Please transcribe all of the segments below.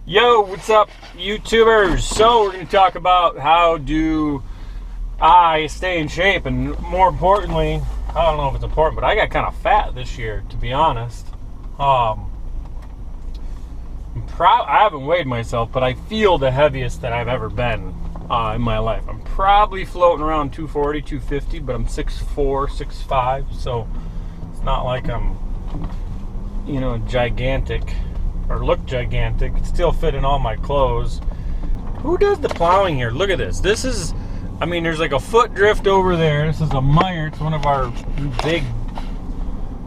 Yo, what's up, YouTubers? So we're going to talk about how do I stay in shape, and more importantly, I don't know if it's important, but I got kind of fat this year, to be honest. I haven't weighed myself, but I feel the heaviest that I've ever been in my life. I'm probably floating around 240, 250, but I'm 6'4", 6'5", so it's not like I'm, gigantic. Or look gigantic. It still fit in all my clothes. Who does the plowing here? Look at this. This is, there's like a foot drift over there. This is a Meijer. It's one of our big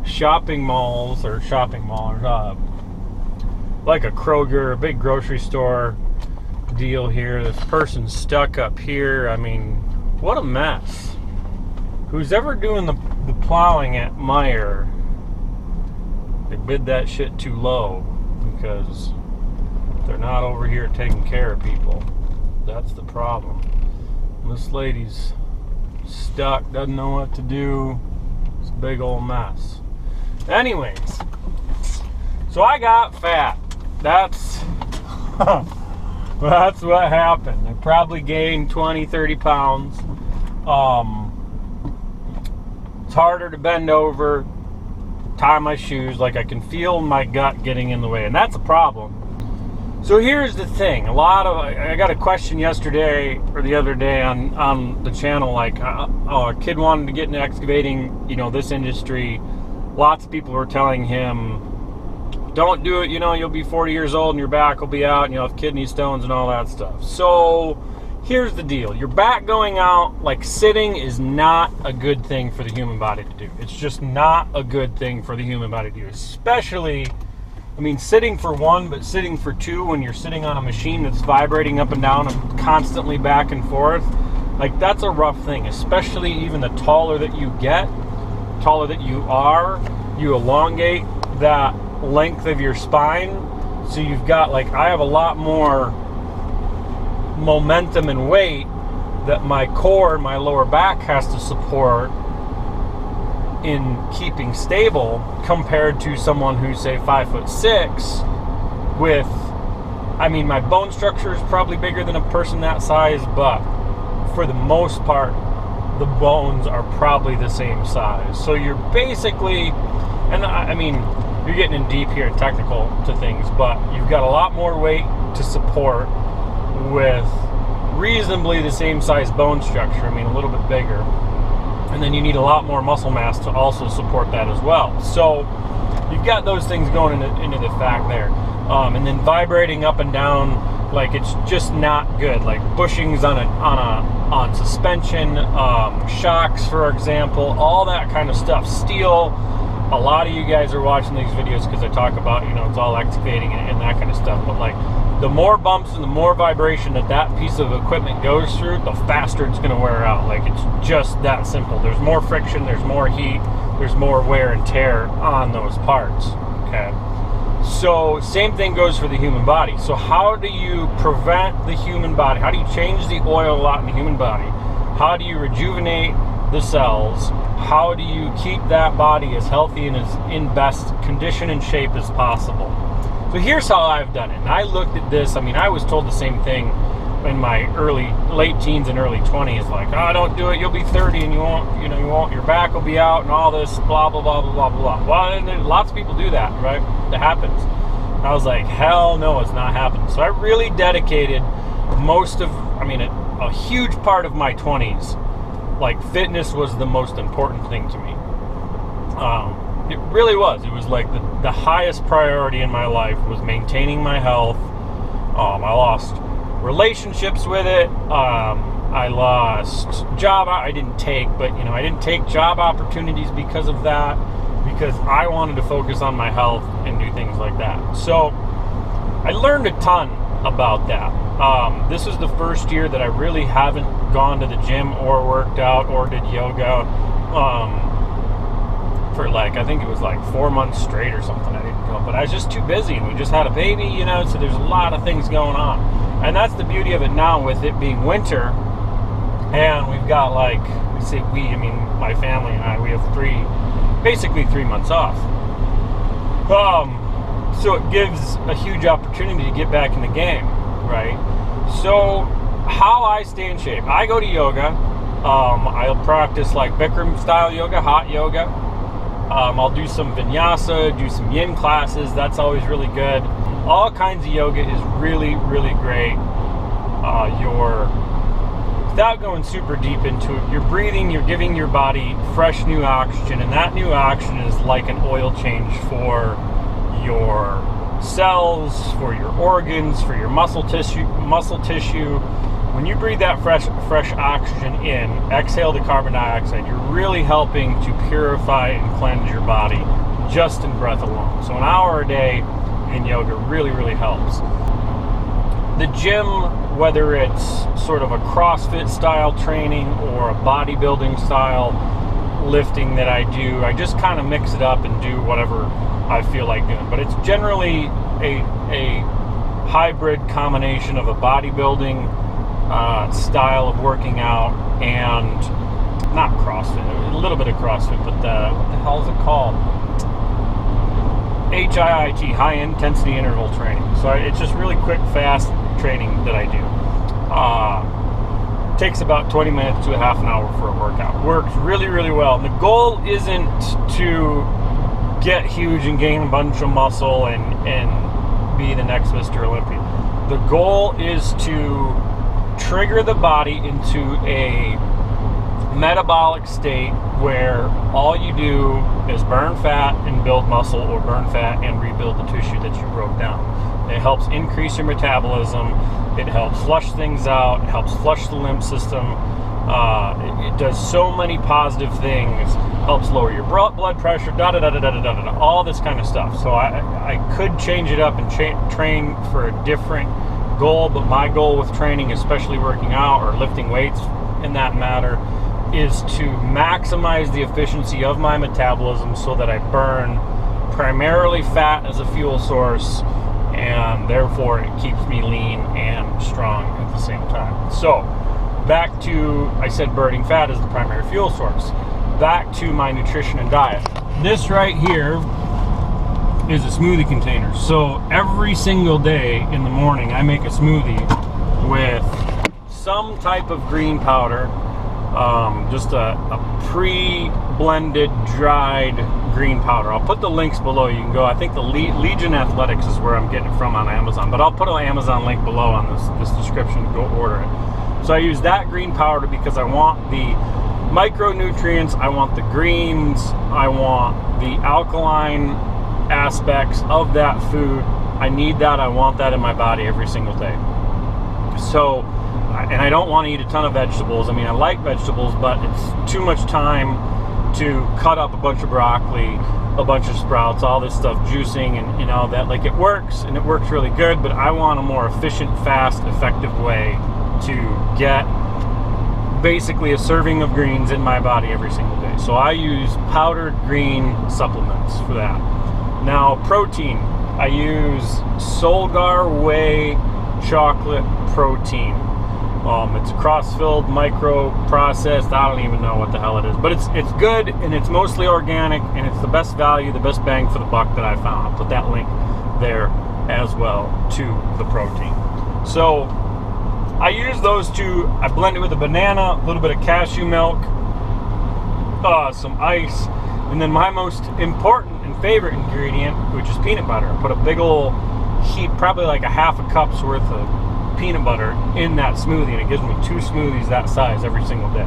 shopping malls, like a Kroger, a big grocery store deal here. This person's stuck up here. What a mess. Who's ever doing the plowing at Meijer, they bid that shit too low. Because they're not over here taking care of people. That's the problem. This lady's stuck, doesn't know what to do. It's a big old mess. Anyways, so I got fat. That's what happened. I probably gained 20, 30 pounds. It's harder to bend over, tie my shoes, like I can feel my gut getting in the way, and that's a problem. So here's the thing. I got a question yesterday or the other day on the channel, like, a kid wanted to get into excavating, this industry. Lots of people were telling him, don't do it, you'll be 40 years old and your back will be out and you'll have kidney stones and all that stuff. So here's the deal. Your back going out, like sitting, is not a good thing for the human body to do. It's just not a good thing for the human body to do. Especially, sitting for one, but sitting for two when you're sitting on a machine that's vibrating up and down and constantly back and forth, like that's a rough thing. Especially even the taller that you get, taller that you are, you elongate that length of your spine. So you've got, like, I have a lot more momentum and weight that my core and my lower back has to support in keeping stable compared to someone who's, say, 5'6" with, my bone structure is probably bigger than a person that size, but for the most part the bones are probably the same size. So you're basically, and you're getting in deep here and technical to things, but you've got a lot more weight to support with reasonably the same size bone structure, a little bit bigger, and then you need a lot more muscle mass to also support that as well. So you've got those things going into the fact there, and then vibrating up and down, like, it's just not good. Like bushings on suspension, shocks, for example, all that kind of stuff. Steel. A lot of you guys are watching these videos because I talk about, it's all excavating and that kind of stuff. But, like, the more bumps and the more vibration that piece of equipment goes through, the faster it's going to wear out. Like, it's just that simple. There's more friction, there's more heat, there's more wear and tear on those parts, okay? So, same thing goes for the human body. So how do you prevent the human body? How do you change the oil a lot in the human body? How do you rejuvenate the cells? How do you keep that body as healthy and as in best condition and shape as possible? So here's how I've done it. And I looked at this, I was told the same thing in my late teens and early 20s, like, don't do it, you'll be 30 and you won't, your back will be out and all this, blah, blah, blah, blah, blah, blah. Well, and lots of people do that, right? That happens. And I was like, hell no, it's not happening. So I really dedicated a huge part of my 20s, like, fitness was the most important thing to me. It really was. It was like the highest priority in my life was maintaining my health. I lost relationships with it. I lost job. I didn't take job opportunities because of that, because I wanted to focus on my health and do things like that. So I learned a ton about that. This is the first year that I really haven't gone to the gym or worked out or did yoga for, like, I think it was like 4 months straight or something. I didn't go, but I was just too busy, and we just had a baby, so there's a lot of things going on. And that's the beauty of it now, with it being winter, and we've got, like, my family and I, we have basically 3 months off. So it gives a huge opportunity to get back in the game, right? So how I stay in shape, I go to yoga. I'll practice like Bikram style yoga, hot yoga. I'll do some vinyasa, do some yin classes. That's always really good. All kinds of yoga is really, really great. Without going super deep into it, you're breathing, you're giving your body fresh new oxygen, and that new oxygen is like an oil change for your cells, for your organs, for your muscle tissue. When you breathe that fresh oxygen in, exhale the carbon dioxide, you're really helping to purify and cleanse your body just in breath alone. So an hour a day in yoga really, really helps. The gym, whether it's sort of a CrossFit style training or a bodybuilding style lifting that I do, I just kind of mix it up and do whatever I feel like doing. But it's generally a hybrid combination of a bodybuilding style of working out and not CrossFit, a little bit of CrossFit, but what the hell is it called? HIIT, high intensity interval training. So it's just really quick, fast training that I do. Takes about 20 minutes to a half an hour for a workout. Works really, really well. And the goal isn't to get huge and gain a bunch of muscle and be the next Mr. Olympia. The goal is to trigger the body into a metabolic state where all you do is burn fat and build muscle, or burn fat and rebuild the tissue that you broke down. It helps increase your metabolism. It helps flush things out. It helps flush the lymph system. It does so many positive things. Helps lower your blood pressure, all this kind of stuff. So I could change it up and train for a different goal, but my goal with training, especially working out or lifting weights in that matter, is to maximize the efficiency of my metabolism so that I burn primarily fat as a fuel source, and therefore it keeps me lean and strong at the same time. So back to, I said burning fat is the primary fuel source. Back to my nutrition and diet. This right here is a smoothie container. So every single day in the morning I make a smoothie with some type of green powder, just a pre-blended, dried green powder. I'll put the links below. You can go, I think the Legion Athletics is where I'm getting it from on Amazon, but I'll put an Amazon link below on this description to go order it. So I use that green powder because I want the micronutrients, I want the greens, I want the alkaline aspects of that food. I need that. I want that in my body every single day. So, and I don't want to eat a ton of vegetables. I mean, I like vegetables, but it's too much time to cut up a bunch of broccoli, a bunch of sprouts, all this stuff, juicing and all that. Like, it works, and it works really good, but I want a more efficient, fast, effective way to get basically a serving of greens in my body every single day. So I use powdered green supplements for that. Now, protein, I use Solgar Whey chocolate protein. It's cross-filled, micro-processed. I don't even know what the hell it is, but it's good, and it's mostly organic, and it's the best value, the best bang for the buck that I found. I'll put that link there as well to the protein. So I use those two. I blend it with a banana, a little bit of cashew milk, some ice, and then my most important and favorite ingredient, which is peanut butter. I put a big old heap, probably like a half a cup's worth of peanut butter in that smoothie, and it gives me 2 smoothies that size every single day.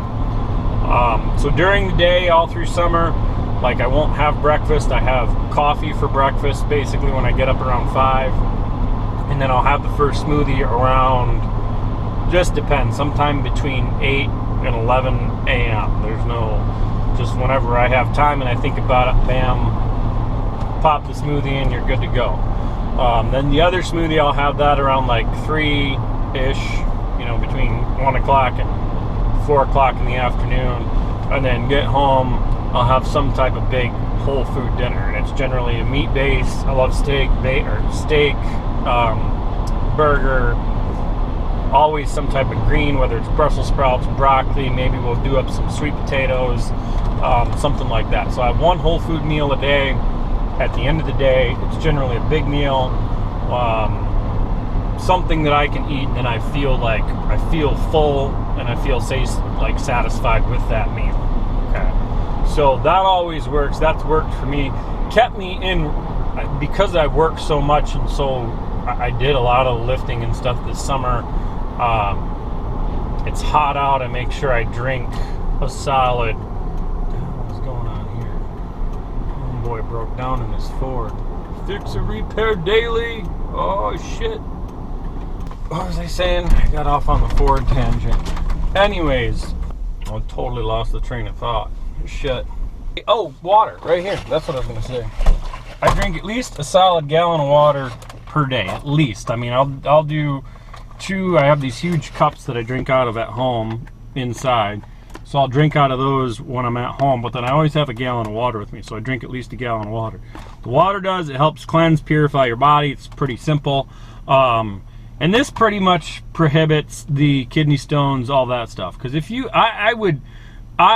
So during the day, all through summer, like, I won't have breakfast. I have coffee for breakfast basically when I get up around 5, and then I'll have the first smoothie around, just depends, sometime between 8 and 11 a.m. There's no, just whenever I have time and I think about it, bam, pop the smoothie and you're good to go. Then the other smoothie, I'll have that around like 3-ish, between 1 o'clock and 4 o'clock in the afternoon. And then get home, I'll have some type of big whole food dinner. And it's generally a meat base. I love steak, burger, always some type of green, whether it's Brussels sprouts, broccoli, maybe we'll do up some sweet potatoes, something like that. So I have one whole food meal a day. at the end of the day, it's generally a big meal, something that I can eat, and then I feel full, and I feel satisfied with that meal. Okay, so that always works. That's worked for me. Kept me in, because I worked so much, and so I did a lot of lifting and stuff this summer. It's hot out. I make sure I drink a solid. What's going on here? Homeboy broke down in his Ford. Fix or repair daily. Oh shit. What was I saying? I got off on the Ford tangent. Anyways, I totally lost the train of thought. Shit. Oh, water right here. That's what I was gonna say. I drink at least a solid gallon of water per day, at least. I mean, I'll do 2. I have these huge cups that I drink out of at home inside, so I'll drink out of those when I'm at home, but then I always have a gallon of water with me, so I drink at least a gallon of water. The water it helps cleanse, purify your body. It's pretty simple, and this pretty much prohibits the kidney stones, all that stuff. Because if you, I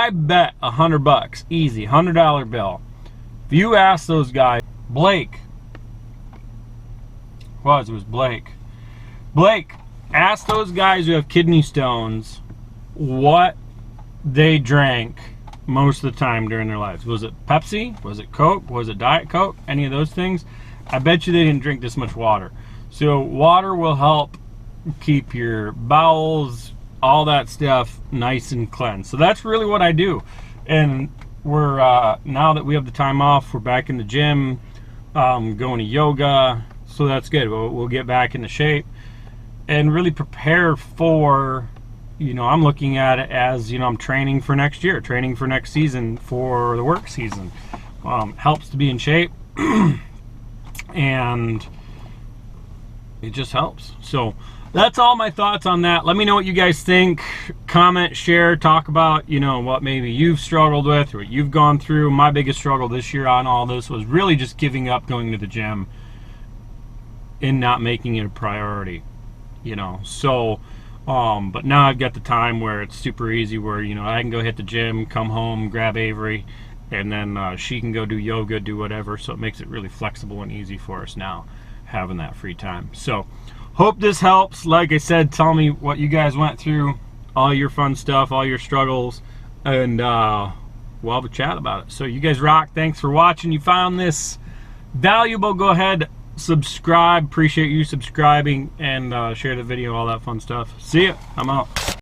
bet $100 easy, $100 bill, if you ask those guys, Blake, it was Blake, ask those guys who have kidney stones what they drank most of the time during their lives. Was it Pepsi? Was it Coke? Was it Diet Coke? Any of those things? I bet you they didn't drink this much water. So water will help keep your bowels, all that stuff, nice and cleansed. So that's really what I do. And we're now that we have the time off, we're back in the gym, going to yoga. So that's good. We'll get back into shape and really prepare for, I'm looking at it as, I'm training for next year, training for next season, for the work season. Helps to be in shape, and it just helps. So that's all my thoughts on that. Let me know what you guys think. Comment, share, talk about, what maybe you've struggled with or what you've gone through. My biggest struggle this year on all this was really just giving up going to the gym and not making it a priority, so but now I've got the time where it's super easy, where I can go hit the gym, come home, grab Avery, and then she can go do yoga, do whatever. So it makes it really flexible and easy for us now, having that free time. So hope this helps. Like I said, tell me what you guys went through, all your fun stuff, all your struggles, and we'll have a chat about it. So you guys rock. Thanks for watching. You found this valuable, go ahead, subscribe. Appreciate you subscribing, and share the video, all that fun stuff. See ya. I'm out.